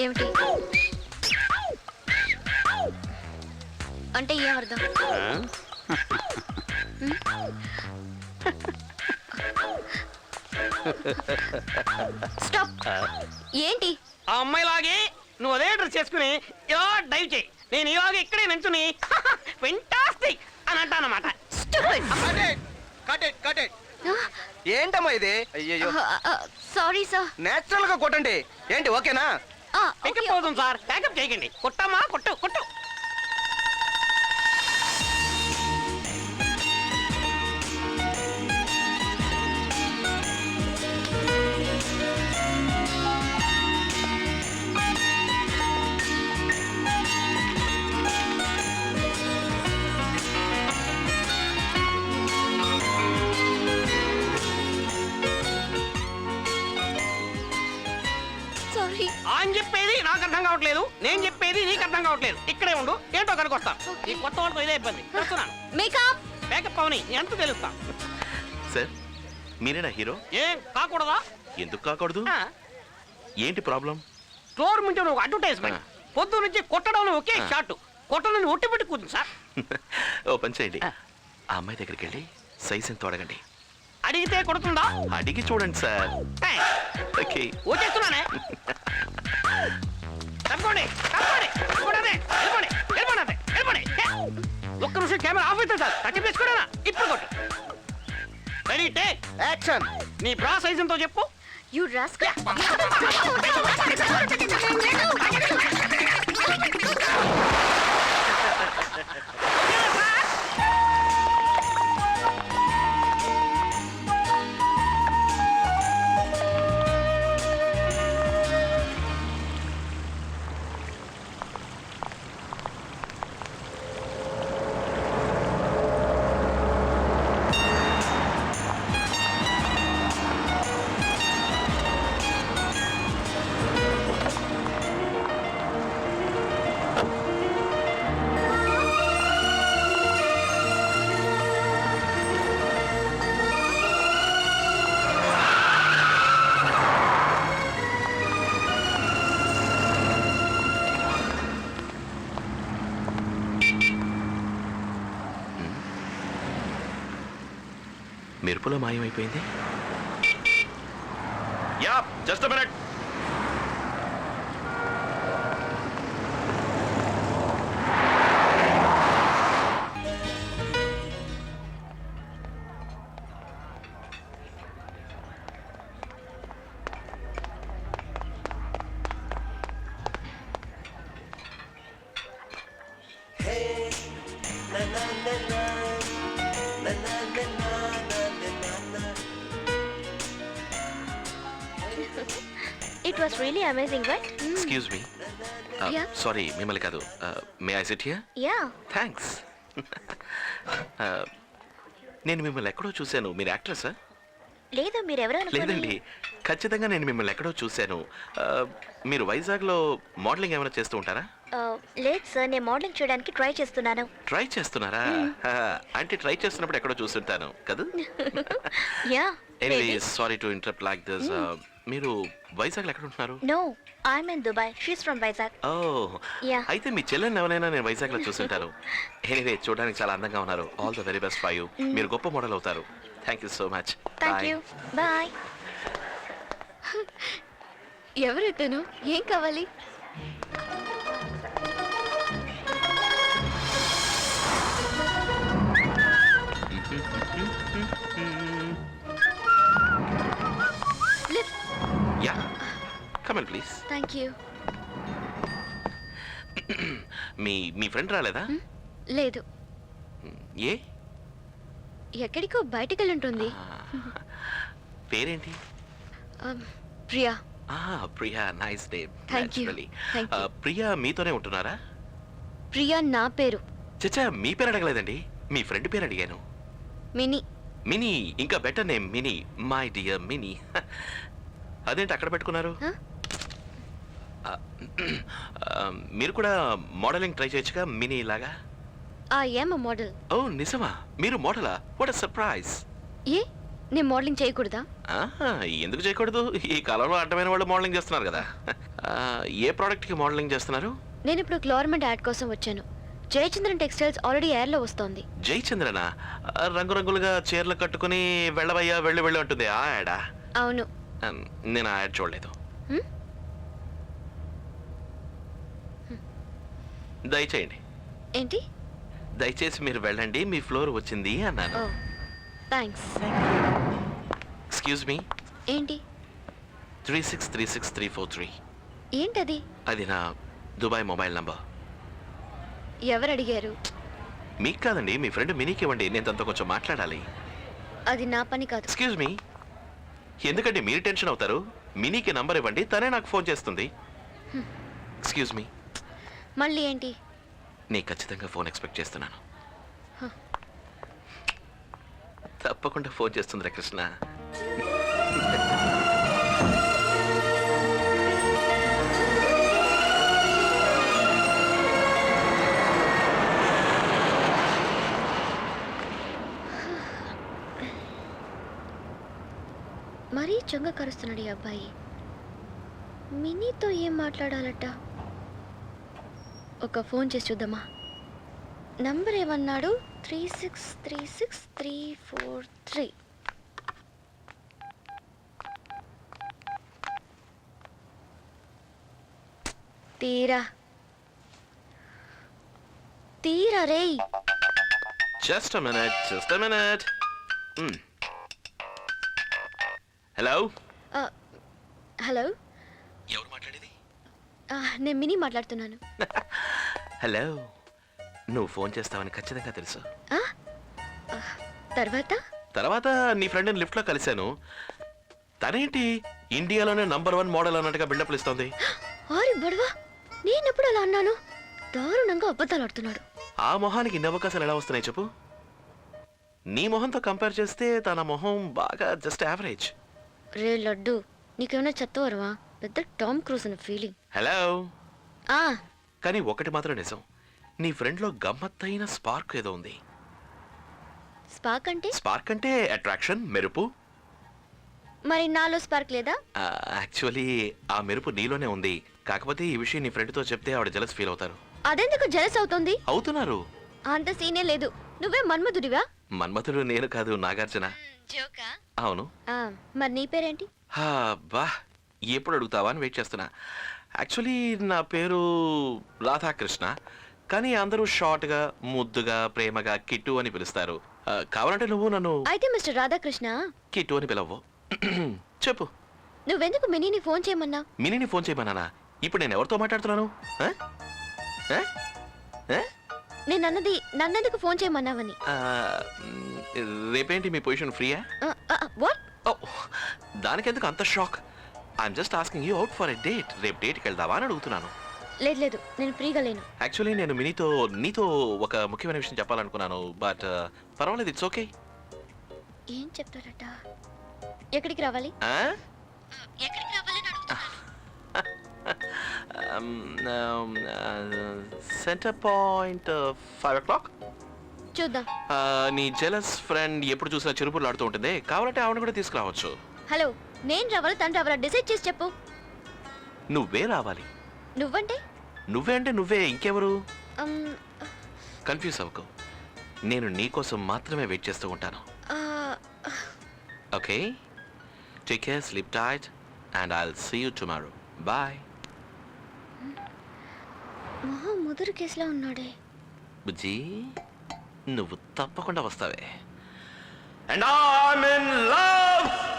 ఏమిటి అంటే ఏమర్థం? స్టాప్. ఏంటి? ఆ అమ్మాయిలాగే నువ్వు అదే డ్రెస్ చేసుకుని ఇలా డైవ్ చేయి, నేను ఇలాగే ఇక్కడే నించుని ఫెంటాస్టిక్ అని అంటానమాట. ఏంటమ్మా ఇది? అయ్యో, సారీ సార్. నేచురల్ గా కొట్టండి. ఏంటి ఓకేనా? పికప్ అవుతుంది సార్, ప్యాకప్ చేయకండి. కొట్టమ్మా, కొట్టు కొట్టు. సారీ. అని చెప్పేది నాకు అర్థం కావట్లేదు, నేను చెప్పేది నీకు అర్థం కావట్లేదు. ఇక్కడే ఉండు, ఏంటో కనుకొస్తాను. ఈ కొత్త వాళ్ళతో ఇదే ఇబ్బంది. వస్తున్నాను. మేకప్. ప్యాకప్ అవని ఎంత తెలుస్తా. సార్ మీరేనా హీరో? ఏం కాకూడదా? ఎందుకు కాకూడదు? ఏంటి ప్రాబ్లం? స్టోర్ నుంచి ఒక అడ్వర్టైజ్మెంట్, పొద్దు నుంచి కొట్టడం ఒకే షాట్, కొట్టడం ఒట్టి పెట్టి కూర్చుంది సార్. ఓ పని చేయండి, ఆ అమ్మాయి దగ్గరికి వెళ్ళి సైజ్ ఎంత అడగండి. అడిగితే కొడుతుందా? అడిగి చూడండి సార్. ఓకే వచ్చేస్తున్నానే. తప్పకోండి తప్పకోండి తప్పకోండి, వెళ్ళిపోండి వెళ్ళిపోండి అంతే, వెళ్ళిపోండి. ఒక్క నిమిషం కెమెరా ఆఫ్ అవుతుంది సార్. థర్టీ ప్లేస్ కూడా ఇప్పుడు కొట్టు. Ready take action. నీ బ్రా సైజ్ ఎంతో చెప్పు. You rascal. మెరుపులో మాయమైపోయింది. Yeah just minute. It was really amazing, right? Excuse me. Yeah. Sorry మిమ్మల్ని కాదు. May I sit here? Yeah. Thanks. నేను మిమ్మల్ని ఎక్కడో చూశాను. మీరు యాక్ట్రెసా? లేదు, మీరెవరో లేదండి, ఖచ్చితంగా నేను మిమ్మల్ని ఎక్కడో చూశాను. మీరు వైజాగ్లో మోడలింగ్ ఏమైనా చేస్తూ ఉంటారా? లేదు సార్, నేను మోడలింగ్ చేయడానికి ట్రై చేస్తున్నాను. ట్రై చేస్తున్నారా? అంటే ట్రై చేస్తున్నప్పుడు ఎక్కడో చూస్తుంటాను కదా. Yeah. Anyway sorry to interrupt like this. మీరు వైజాగ్లో ఎక్కడ ఉంటున్నారు? No, I'm in Dubai. She's from Vizag. Oh, అయితే మీ చెల్లెని ఎవరైనా నేను వైజాగ్లో చూస్తుంటాను. ఎనీవే చూడడానికి చాలా అందంగా ఉన్నారు. All the very best for you. మీరు గొప్ప మోడల్ అవుతారు. Thank you so much. Thank you. Bye. ఎవరైతేను ఏం కావాలి? Yeah come on please. Thank you. మీ ఫ్రెండ్ రాలేదా? లేదు, ఏ ఎక్కడికో బయటికి వెళ్ళుంటుంది. పేరేంటి? Priya. Priya, nice day. Thank you. Priya మీతోనే ఉంటున్నారా? ప్రియా నా పేరు. చచ్చా, మీ పేరు అడగలేదండి, మీ ఫ్రెండ్ పేరు అడిగాను. మినీ. మినీ, ఇంకా better name Mini. My dear Mini. అదేంటి అక్కడ పెట్టుకున్నారు? మీరు కూడా మోడలింగ్ ట్రై చేయొచ్చుగా మినీ లాగా. I am a model. Oh నిజమా? మీరు మోడలా? What a surprise. ఏ, నేను మోడలింగ్ చేయకూడదా? ఎందుకు చేయకూడదు? ఈ కాలంలో అడ్డమైన వాళ్ళు మోడలింగ్ చేస్తున్నారు కదా. ఏ ప్రోడక్ట్కి మోడలింగ్ చేస్తున్నారు? నేను ఇప్పుడు గవర్నమెంట్ యాడ్ కోసం వచ్చాను. జయచంద్రన్ టెక్స్టైల్స్ ఆల్రెడీ ఎయిర్లో వస్తోంది. జయచంద్రనా? రంగురంగులుగా చీరలు కట్టుకుని వెళ్ళవయ్యా వెళ్ళి వెళ్ళి అంటుంది ఆ యాడా? అవును. నేను ఆ యాడ్ చూడలేదు. దయచేయండి. ఏంటి? దయచేసి మీరు వెళ్ళండి, మీ ఫ్లోర్ వచ్చింది అన్నాను. ఓ థ్యాంక్స్. Excuse me. ఏంటి? 3636 ఏంటది? అది నా దుబాయ్ మొబైల్ నంబర్. ఎవరు అడిగారు? మీకు కాదండి, మీ ఫ్రెండ్ మినీకి ఇవ్వండి, నేను తనతో కొంచెం మాట్లాడాలి. అది నా పని కాదు. Excuse me. ఎందుకంటే మీరు టెన్షన్ అవుతారు. మినీకి నంబర్ ఇవ్వండి, తనే నాకు ఫోన్ చేస్తుంది. Excuse me. మళ్ళీ ఏంటి? నేను ఖచ్చితంగా ఫోన్ ఎక్స్పెక్ట్ చేస్తున్నాను. తప్పకుండా ఫోన్ చేస్తుంది కృష్ణ. మరీ చొంగ కరుస్తున్నాడు ఈ అబ్బాయి. మినీతో ఏం మాట్లాడాలట? ఒక ఫోన్ చేసి చూద్దామా? నంబర్ ఏమన్నాడు? 3636 తీరా తీరా రేయ్. Just a minute. Hello. Hello, ఎవరు మాట్లాడేది? నేను మినీ మాట్లాడుతున్నాను. హలో. నువ్వు ఫోన్ చేస్తావని ఖచ్చితంగా తెలుసు. తర్వాత నీ ఫ్రెండ్ని లిఫ్ట్లో కలిశాను. తనేంటి ఇండియాలోనే #1 మోడల్ అన్నట్టుగా బిల్డప్లు ఇస్తోంది. ఆరి బడవా, నేనెప్పుడు అలా అన్నాను? దారుణంగా అబద్ధాలు ఆడుతున్నాడు. ఆ మొహానికి ఇన్ని అవకాశాలు ఎలా వస్తున్నాయి చెప్పు? నీ మొహంతో కంపేర్ చేస్తే తన మొహం బాగా జస్ట్ యావరేజ్. రే లడ్డు, నీకేమైనా చెత్తవరవా? పెద్ద టామ్ క్రూజ్ అనే ఫీలింగ్. హలో. ఆ కానీ ఒకటి మాత్రం నిజం, నీ ఫ్రెండ్లో గమ్మత్తైన స్పార్క్ ఏదో ఉంది. స్పార్క్ అంటే అట్రాక్షన్, మెరుపు. మరి నాలో స్పార్క్ లేదా? యాక్చువల్లీ ఆ మెరుపు నీలోనే ఉంది. కాకపోతే ఈ విషయం నీ ఫ్రెండ్తో చెప్తే ఆవిడ జెలస్ ఫీల్ అవుతారు. అదెందుకు జెలస్ అవుతుంది? అవుతున్నారు. అంత సీనే లేదు. నువ్వే మన్మధుడివా? మన్మథుడు నేను కాదు, నాగార్జున. జోకా? అవును. మరి నీ పేరేంటి? బా, ఎప్పుడు అడుగుతావా అని వెయిట్ చేస్తున్నా. యాక్చువల్లీ నా పేరు రాధాకృష్ణ, కానీ అందరూ షార్ట్గా, ముద్దుగా, ప్రేమగా కిట్టు అని పిలుస్తారు. కావాలంటే నువ్వు నన్ను అయితే మిస్టర్ రాధాకృష్ణ కిట్టు అని పిలవ్వు. చెప్పు. నువ్వెందుకు మినీని ఫోన్ చేయమన్నా? మినీని ఫోన్ చేయమన్నానా? ఇప్పుడు నేను ఎవరితో మాట్లాడుతున్నాను? నేను అన్నది నన్నెందుకు ఫోన్ చేయమన్నావని. రేపేంటి మీ పొజిషన్ ఫ్రీయా? వాట్? దానికెందుకు అంత shock? I'm just asking you out for a date. రేపు డేట్కి వెళ్దావా అని అడుగుతున్నాను. లేదు, నేను ఫ్రీగా లేను. యాక్చువల్లీ నేను నీతో ఒక ముఖ్యమైన విషయం చెప్పాలనుకున్నాను, బట్ పర్వాలేదు, ఇట్స్ ఓకే. ఏం చెప్తారట? ఎక్కడికి రావాలి? ఎక్కడికి రావాలని అడుగుతున్నాను. Centre point 5 o'clock. చూద్దాం. నీ జెలస్ ఫ్రెండ్ ఎప్పుడు చూసినా చెరుపులు ఆడుతూ ఉంటుంది, కావాలంటే ఆవిడ కూడా తీసుకురావచ్చు. హలో, నేను రావాలి తను రావాలా డిసైడ్ చేసి చెప్పు. నువ్వే రావాలి. నువ్వంటే? నువ్వే అంటే నువ్వే, ఇంకెవరు? కన్ఫ్యూజ్ అవ్వకు, నేను నీ కోసం మాత్రమే వెయిట్ చేస్తూ ఉంటాను. Okay, take care, sleep tight, and I'll see you tomorrow. Bye. మహా ముదురు కేసులో ఉన్నాడే. బుజ్జి, నువ్వు తప్పకుండా వస్తావే. And I'm in love!